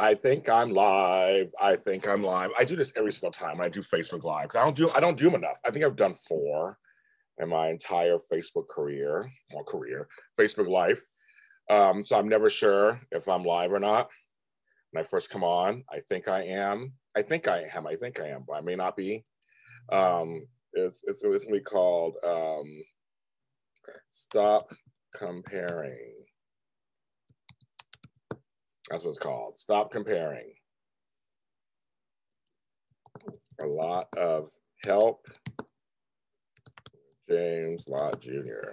I think I'm live. I think I'm live. I do this every single time when I do Facebook Live because I don't do them enough. I think I've done 4 in my entire Facebook Facebook life. So I'm never sure if I'm live or not. When I first come on, I think I am. I think I am. I think I am, but I may not be. It's recently called Stop Comparing. That's what it's called. Stop comparing. A lot of help. James Lott Jr.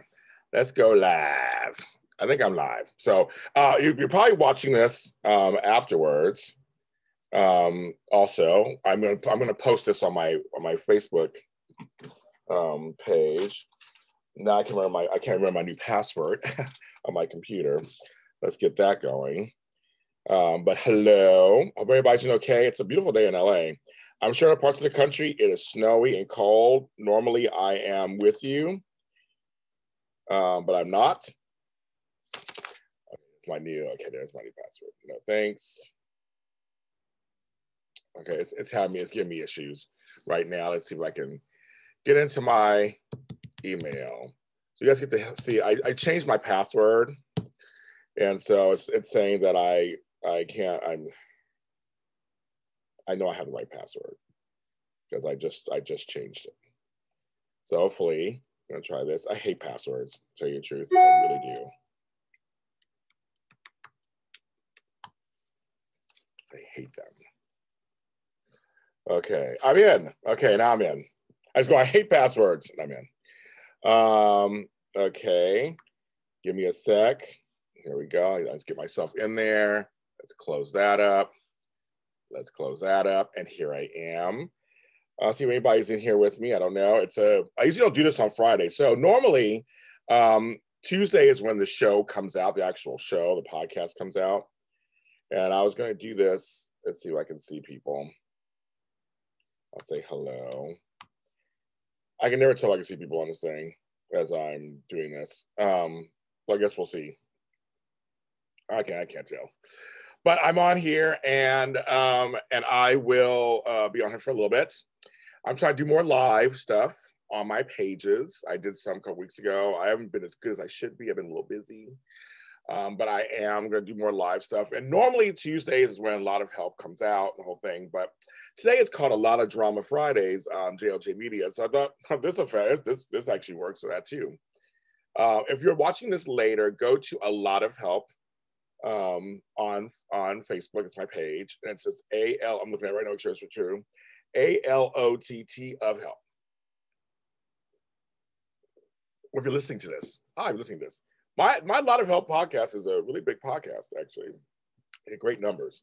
Let's go live. I think I'm live. So you're probably watching this afterwards. Also, I'm gonna post this on my Facebook page. Now I can't remember my new password on my computer. Let's get that going. But hello, hope everybody's doing okay. It's a beautiful day in LA. I'm sure in parts of the country it is snowy and cold. Normally I am with you, but I'm not. It's my new, okay, there's my new password. No, thanks. Okay, it's giving me issues right now. Let's see if I can get into my email. So you guys get to see, I changed my password. And so it's saying that I know I have the right password because I just changed it. So hopefully I'm gonna try this. I hate passwords, to tell you the truth. I really do. I hate them. Okay, I'm in. Okay, now I'm in. I just go, I hate passwords, and I'm in. Okay, give me a sec. Here we go. Let's get myself in there. Let's close that up. Let's close that up. And here I am. I'll see if anybody's in here with me. I don't know. I usually don't do this on Friday. So normally Tuesday is when the show comes out, the actual show, the podcast comes out. And I was going to do this. Let's see if I can see people. I'll say hello. I can never tell I can see people on this thing as I'm doing this. Well, I guess we'll see. I can't tell. But I'm on here and I will be on here for a little bit. I'm trying to do more live stuff on my pages. I did some a couple weeks ago. I haven't been as good as I should be. I've been a little busy. But I am going to do more live stuff. And normally Tuesdays is when a lot of help comes out, the whole thing. But today it's called A Lot of Drama Fridays on JLJ Media. So I thought this actually works for that too. If you're watching this later, go to A Lot of Help on Facebook. It's my page. And it says I'm looking at it right now, make sure it's true. ALOTT of help. Or if you're listening to this, I'm listening to this. My Lot of Help podcast is a really big podcast, actually. Great numbers.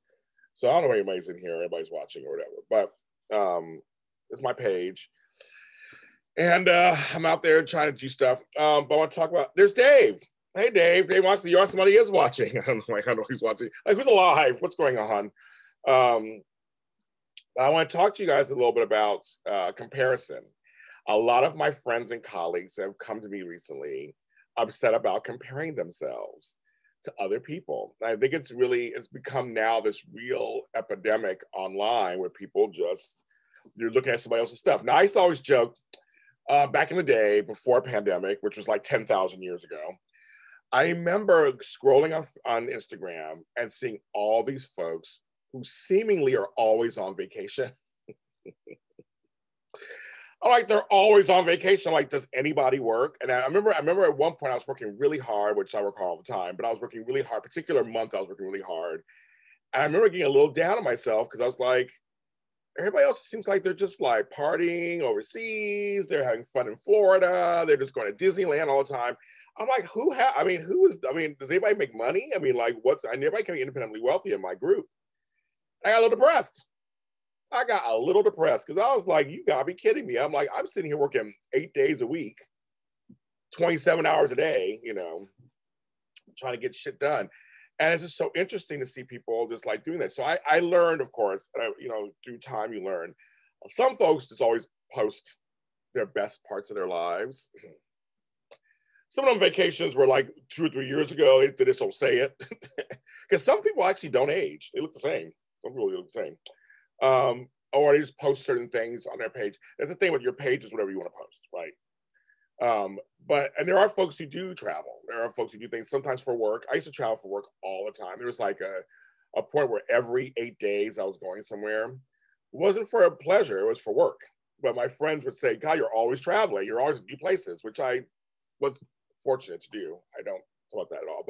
So I don't know if anybody's in here, everybody's watching or whatever, but it's my page. And I'm out there trying to do stuff. But I want to talk about, there's Dave. Hey, Dave. Dave wants to, somebody is watching. I don't know who's watching. Like, who's alive? What's going on? I want to talk to you guys a little bit about comparison. A lot of my friends and colleagues have come to me recently upset about comparing themselves to other people. I think it's become now this real epidemic online where people you're looking at somebody else's stuff. Now, I used to always joke back in the day before pandemic, which was like 10,000 years ago, I remember scrolling on Instagram and seeing all these folks who seemingly are always on vacation. I'm like, they're always on vacation. I'm like, does anybody work? And I remember at one point I was working really hard, which I work all the time, but I was working really hard. Particular month I was working really hard. And I remember getting a little down on myself because I was like, everybody else seems like they're just like partying overseas. They're having fun in Florida. They're just going to Disneyland all the time. I'm like, does anybody make money? I mean, like, everybody can be independently wealthy in my group. I got a little depressed. Because I was like, you gotta be kidding me. I'm like, I'm sitting here working 8 days a week, 27 hours a day, trying to get shit done. And it's just so interesting to see people just like doing that. So I learned, of course, through time you learn. Some folks just always post their best parts of their lives. some of them vacations were like 2 or 3 years ago. They just don't say it. Because some people actually don't age. They look the same. Some people look the same. Or they just post certain things on their page. That's the thing with your page, is whatever you want to post, right? And there are folks who do travel. There are folks who do things sometimes for work. I used to travel for work all the time. There was like a point where every 8 days I was going somewhere. It wasn't for a pleasure, it was for work. But my friends would say, God, you're always traveling. You're always in new places, which I was fortunate to do. I don't talk about that at all.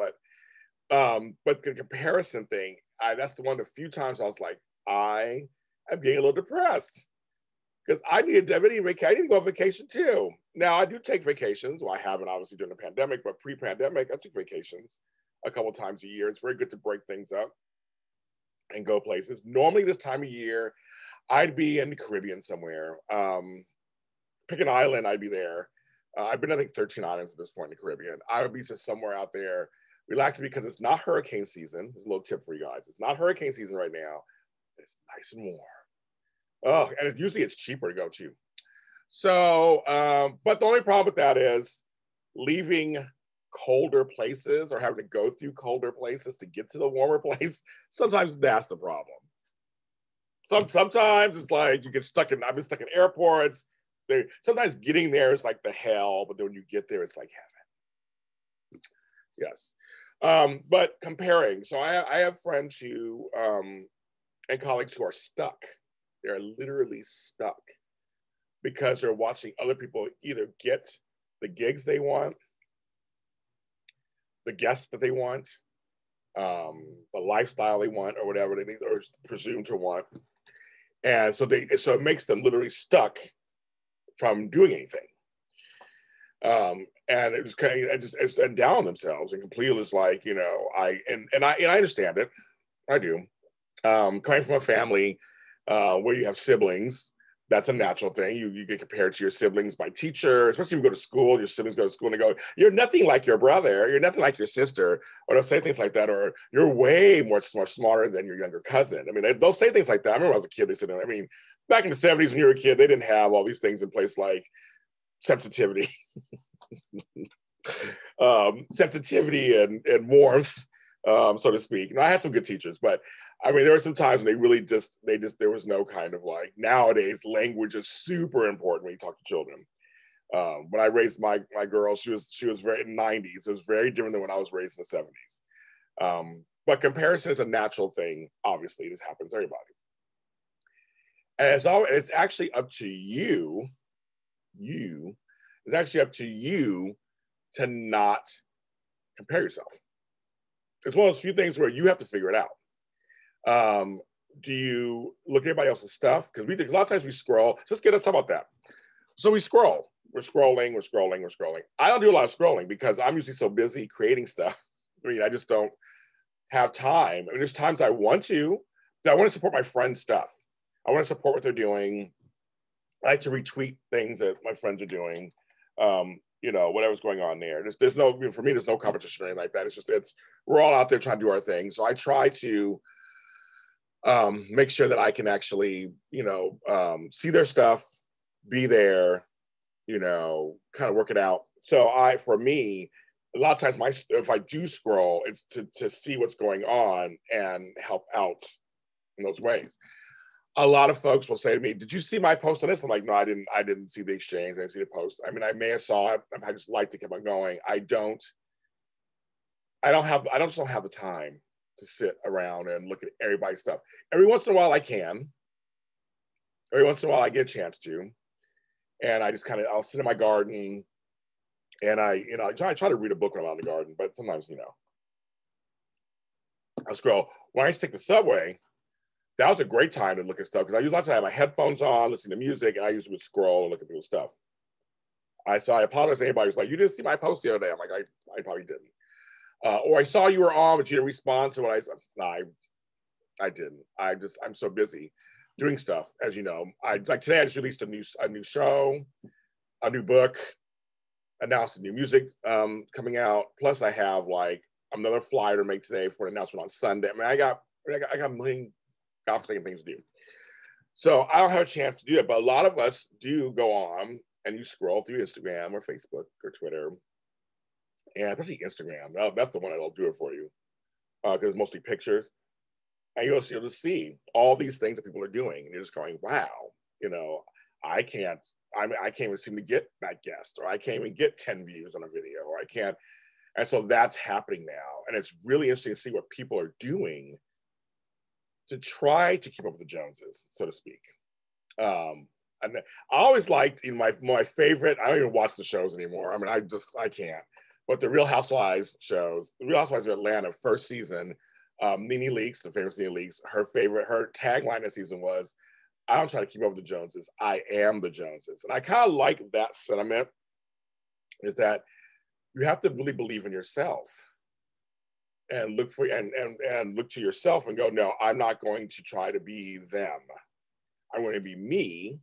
But the comparison thing, that's the one of the few times I was like, I am getting a little depressed. Because I need to go on vacation too. Now I do take vacations. Well, I haven't obviously during the pandemic, but pre-pandemic, I took vacations a couple of times a year. It's very good to break things up and go places. Normally this time of year, I'd be in the Caribbean somewhere. Pick an island, I'd be there. I've been, I think, 13 islands at this point in the Caribbean. I would be just somewhere out there relaxing, because it's not hurricane season. There's a little tip for you guys. It's not hurricane season right now. It's nice and warm. Oh, and usually it's cheaper to go too. So, but the only problem with that is leaving colder places or having to go through colder places to get to the warmer place. Sometimes that's the problem. Sometimes it's like you get stuck in, I've been stuck in airports. Sometimes getting there is like the hell, but then when you get there, it's like heaven. Yes. But comparing, so I have friends who, and colleagues who are stuck. They're literally stuck because they're watching other people either get the gigs they want, the guests that they want, the lifestyle they want, or whatever they need or presume to want. And so it makes them literally stuck from doing anything. And it just kind of it's down on themselves and completely is like, I understand it. I do. Coming from a family where you have siblings, that's a natural thing. You get compared to your siblings by teacher, especially if you go to school, your siblings go to school and they go, you're nothing like your brother, you're nothing like your sister, or they'll say things like that, or you're way more smarter than your younger cousin. I mean, they'll say things like that. I remember when I was a kid, they said, I mean, back in the 70s when you were a kid, they didn't have all these things in place like sensitivity, sensitivity and warmth, so to speak. And I had some good teachers, but I mean, there were some times when there was no kind of like, nowadays, language is super important when you talk to children. When I raised my girl, she was very in the 90s. It was very different than when I was raised in the 70s. But comparison is a natural thing. Obviously, this happens to everybody. And it's actually up to you. It's actually up to you to not compare yourself. It's one of those few things where you have to figure it out. Do you look at everybody else's stuff? Because a lot of times we scroll. So let's talk about that. So we scroll. We're scrolling. I don't do a lot of scrolling because I'm usually so busy creating stuff. I mean, I just don't have time. I mean, there's times I want to support my friends' stuff. I want to support what they're doing. I like to retweet things that my friends are doing. Whatever's going on there. There's no, for me, there's no competition or anything like that. We're all out there trying to do our thing. So I try to make sure that I can actually, see their stuff, be there, kind of work it out. So for me, a lot of times if I do scroll, it's to see what's going on and help out in those ways. A lot of folks will say to me, did you see my post on this? I'm like, no, I didn't see the exchange. I didn't see the post. I mean, I may have saw it. I just like to keep on going. I just don't have the time to sit around and look at everybody's stuff. Every once in a while I can. Every once in a while I get a chance to. And I just I'll sit in my garden and I try to read a book when I'm out in the garden, but sometimes, I'll scroll. When I used to take the subway, that was a great time to look at stuff because I used to have my headphones on, listen to music, and I usually would scroll and look at people's stuff. I apologize to anybody who's like, you didn't see my post the other day. I'm like, I probably didn't. Or I saw you were on, but you didn't respond to what I said. No, I didn't. I'm so busy doing stuff, as you know. Like today, I just released a new show, a new book, announced new music coming out. Plus, I have like another flyer to make today for an announcement on Sunday. I mean, I got a million godforsaken things to do. So I don't have a chance to do it, but a lot of us do go on and you scroll through Instagram or Facebook or Twitter and especially Instagram. That's the one that'll do it for you, because it's mostly pictures. And you'll just see all these things that people are doing, and you're just going, wow, you know, I can't. I can't even seem to get that guest, or I can't even get 10 views on a video, or I can't. And so that's happening now, and it's really interesting to see what people are doing to try to keep up with the Joneses, so to speak. And I always liked, my favorite. I don't even watch the shows anymore. I mean, I can't. But the Real Housewives shows, the Real Housewives of Atlanta, first season. Nene Leakes, the famous Nene Leakes, her tagline this season was, "I don't try to keep up with the Joneses. I am the Joneses." And I kind of like that sentiment. Is that you have to really believe in yourself and look for and look to yourself and go, no, I'm not going to try to be them. I'm going to be me.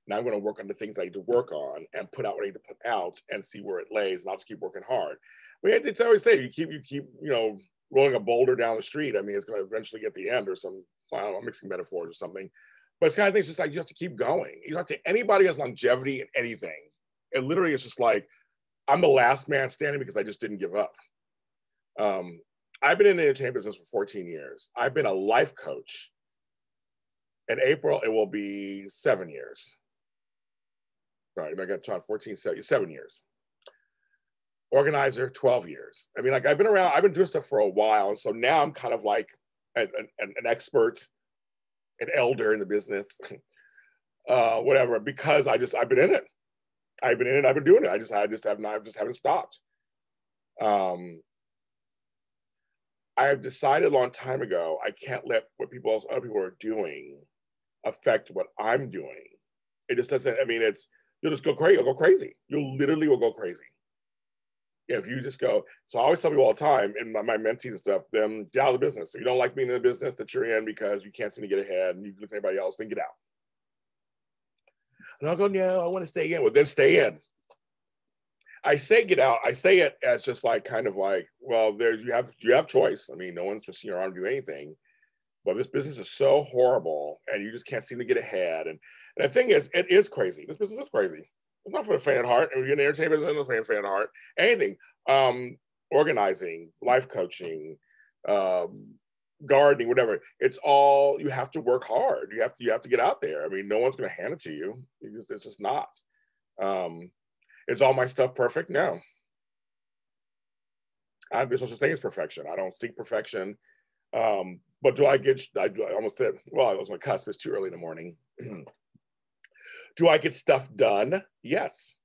And I'm going to work on the things I need to work on and put out what I need to put out and see where it lays. And I'll just keep working hard. I mean, it's always say you keep rolling a boulder down the street. I mean, it's going to eventually get the end, or some, I don't know, I'm mixing metaphors or something. But it's kind of things just like you have to keep going. You don't have to, anybody has longevity in anything. It literally is just like, I'm the last man standing because I just didn't give up. I've been in the entertainment business for 14 years. I've been a life coach. In April, it will be 7 years. Right, I got 14, 7 years. Organizer, 12 years. I mean, like, I've been doing stuff for a while. And so now I'm kind of like an expert, an elder in the business, whatever, because I've been in it. I've been doing it. I just haven't stopped. I have decided a long time ago, I can't let what other people are doing affect what I'm doing. It just doesn't, I mean, you'll just go crazy. You'll go crazy. You literally will go crazy. If you just go, so I always tell people all the time in my mentees and stuff, then get out of the business. If you don't like being in the business that you're in because you can't seem to get ahead and you look at anybody else, then get out. And I'll go, no, I want to stay in. Well, then stay in. I say get out. I say it as just like kind of like, well, you have choice. I mean, no one's twisting your arm to do anything. But this business is so horrible, and you just can't seem to get ahead. And the thing is, it is crazy. This business is crazy. It's not for the faint of heart. If you're in the entertainment business, it's not for the faint of heart. Anything, organizing, life coaching, gardening, whatever. It's all, you have to work hard. You have to get out there. I mean, no one's going to hand it to you. It's just not. Is all my stuff perfect? No. There's no such thing as perfection. I don't seek perfection. But I almost said, well, I was on the cusp. It's too early in the morning. Do I get stuff done? Yes.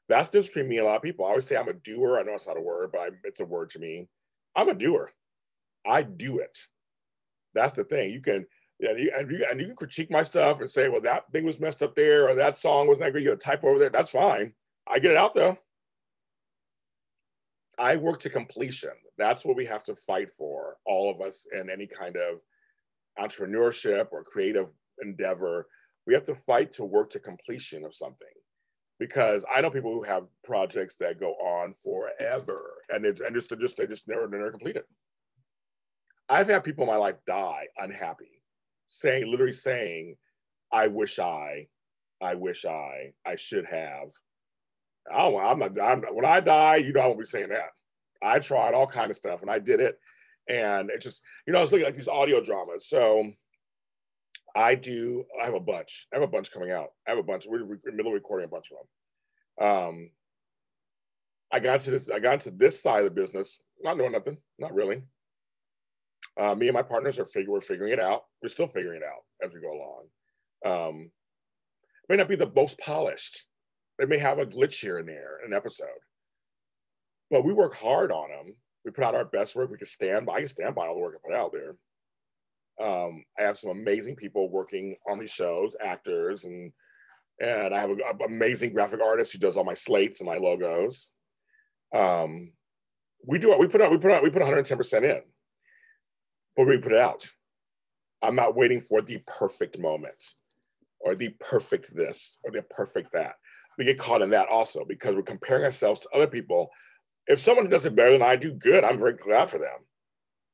That's the difference between me and a lot of people. I always say I'm a doer. I know it's not a word, but it's a word to me. I'm a doer. I do it. That's the thing. You can critique my stuff and say, well, that thing was messed up there, or that song was not good. You got to type over there. That's fine. I get it out though. I work to completion. That's what we have to fight for, all of us, in any kind of entrepreneurship or creative endeavor. We have to fight to work to completion of something, because I know people who have projects that go on forever, and they just never complete it. I've had people in my life die unhappy, literally saying, I wish I should have. When I die, I won't be saying that. I tried all kind of stuff and I did it. And it just, I was looking at these audio dramas. So I have a bunch coming out. We're in the middle of recording a bunch of them. I got into this side of the business, not knowing nothing, not really. Me and my partners we're figuring it out. We're still figuring it out as we go along. It may not be the most polished. They may have a glitch here and there in an episode, but we work hard on them. We put out our best work. I can stand by all the work I put out there. I have some amazing people working on these shows, actors, and I have an amazing graphic artist who does all my slates and my logos. We put 110% in, but we put it out. I'm not waiting for the perfect moment or the perfect this or the perfect that. We get caught in that also because we're comparing ourselves to other people. If someone does it better than I do, good. I'm very glad for them.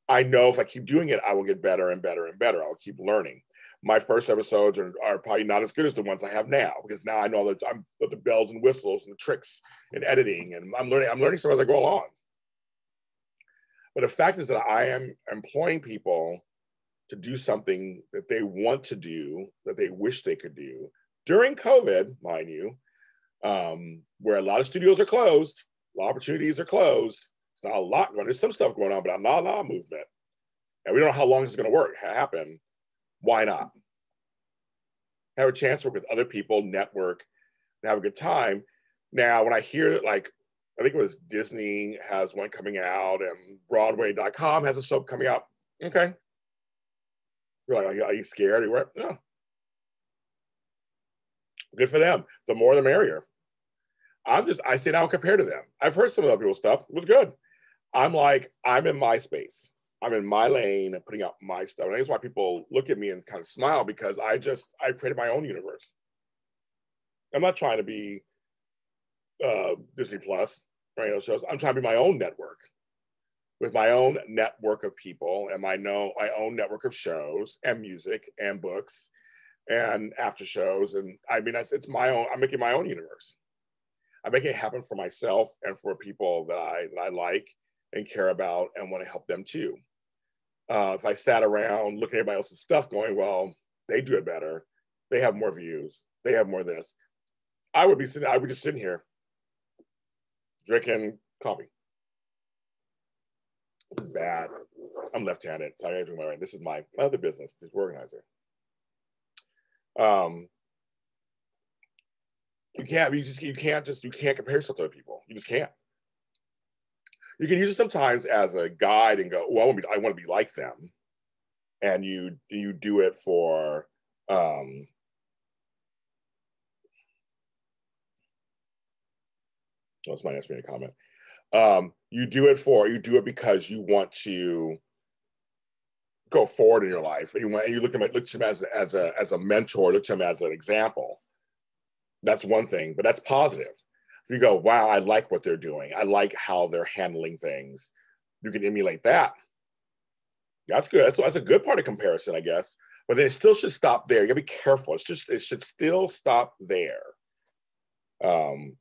I know if I keep doing it, I will get better and better and better. I'll keep learning. My first episodes are probably not as good as the ones I have now, because now I know that I'm the bells and whistles and the tricks and editing, and I'm learning stuff as I go along. But the fact is that I am employing people to do something that they want to do, that they wish they could do during COVID, mind you, where a lot of studios are closed, a lot of opportunities are closed. It's not a lot going. There's some stuff going on, but not a lot of movement. And we don't know how long this is going to happen. Why not? Have a chance to work with other people, network, and have a good time. Now, when I hear that, like, I think it was Disney has one coming out and Broadway.com has a soap coming out. Okay. You're like, are you scared? No. Good for them. The more, the merrier. I sit down and compare to them. I've heard some of other people's stuff. It was good. I'm in my space. I'm in my lane and putting out my stuff. And that's why people look at me and kind of smile, because I created my own universe. I'm not trying to be Disney Plus or shows. I'm trying to be my own network with my own network of people and my own network of shows and music and books and after shows. And I mean, it's my own, I'm making my own universe. I'm making it happen for myself and for people that I like and care about and want to help them too. If I sat around looking at everybody else's stuff going, well, they do it better, they have more views, they have more of this, I would just sitting here drinking coffee. This is bad. I'm left-handed, so I gotta do my right. This is my other business, this organizer. You can't compare yourself to other people. You just can't. You can use it sometimes as a guide and go, well, I want to be like them. And you do it for, somebody asked me a comment. You do it because you want to go forward in your life. And you look at him as a mentor, look at him as an example. That's one thing, but that's positive. If you go, wow, I like what they're doing, I like how they're handling things, you can emulate that. That's good. That's a good part of comparison, I guess. But then it still should stop there. You gotta be careful. It should still stop there. You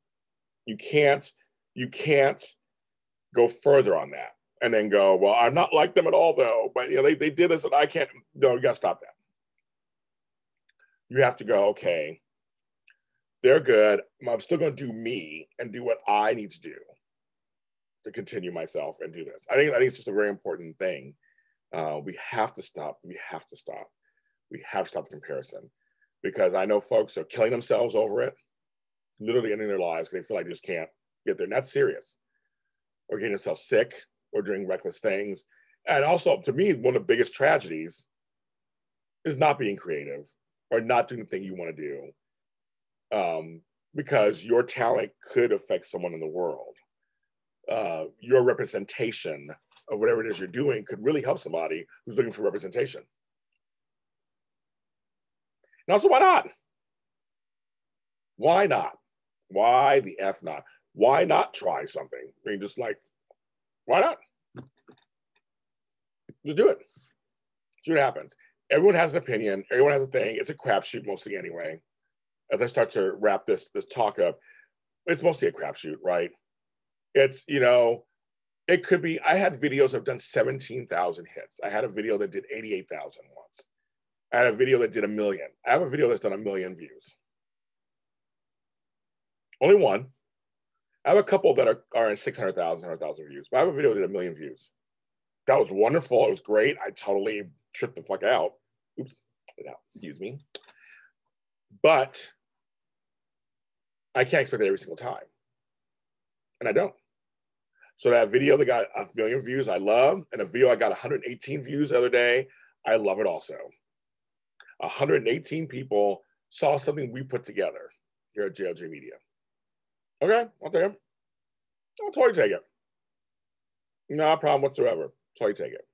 can't go further on that and then go, well, I'm not like them at all though, but they did this and I can't. No, you gotta stop that. You have to go, okay, they're good. I'm still going to do me and do what I need to do to continue myself and do this. I think it's just a very important thing. We have to stop. We have to stop the comparison, because I know folks are killing themselves over it, literally ending their lives because they feel like they just can't get there. And that's serious. Or getting themselves sick or doing reckless things. And also, to me, one of the biggest tragedies is not being creative or not doing the thing you want to do. Because your talent could affect someone in the world. Your representation of whatever it is you're doing could really help somebody who's looking for representation. And also, why not? Why not? Why the F not? Why not try something? I mean, just like, why not? Just do it. See what happens. Everyone has an opinion. Everyone has a thing. It's a crapshoot mostly anyway. As I start to wrap this talk up, it's mostly a crapshoot, right? It's, it could be, I had videos that have done 17,000 hits. I had a video that did 88,000 once. I had a video that did 1 million. I have a video that's done 1 million views. Only one. I have a couple that are in 600,000, 100,000 views, but I have a video that did 1 million views. That was wonderful. It was great. I totally tripped the fuck out. Oops, excuse me. But I can't expect that every single time. And I don't. So that video that got 1 million views, I love. And a video I got 118 views the other day, I love it also. 118 people saw something we put together here at JLJ Media. Okay, I'll take it. I'll totally take it. No problem whatsoever. Totally take it.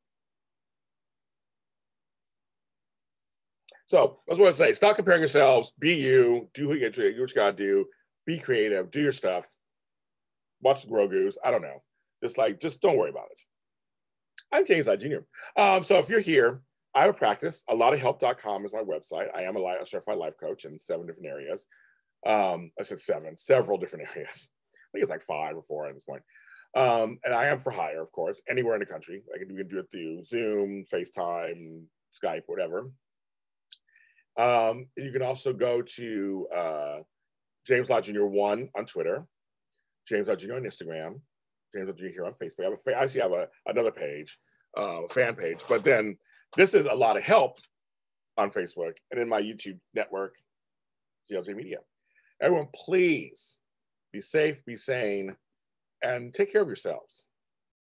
So that's what I say. Stop comparing yourselves. Be you. Do what you gotta do. Be creative. Do your stuff. Watch the Grogu's. I don't know. Just don't worry about it. I'm James Lott Jr. So if you're here I have a practice. A lot of help.com is my website. I am a certified life coach in 7 different areas. I said 7, several different areas. I think it's like 5 or 4 at this point. And I am for hire, of course, anywhere in the country. We can do it through Zoom, FaceTime, Skype, whatever. You can also go to James Lott Jr. 1 on Twitter, James Lott Jr. on Instagram, James Lott Jr. here on Facebook. I actually have another page, fan page, but then this is a lot of help on Facebook and in my YouTube network, GLJ Media. Everyone, please be safe, be sane, and take care of yourselves.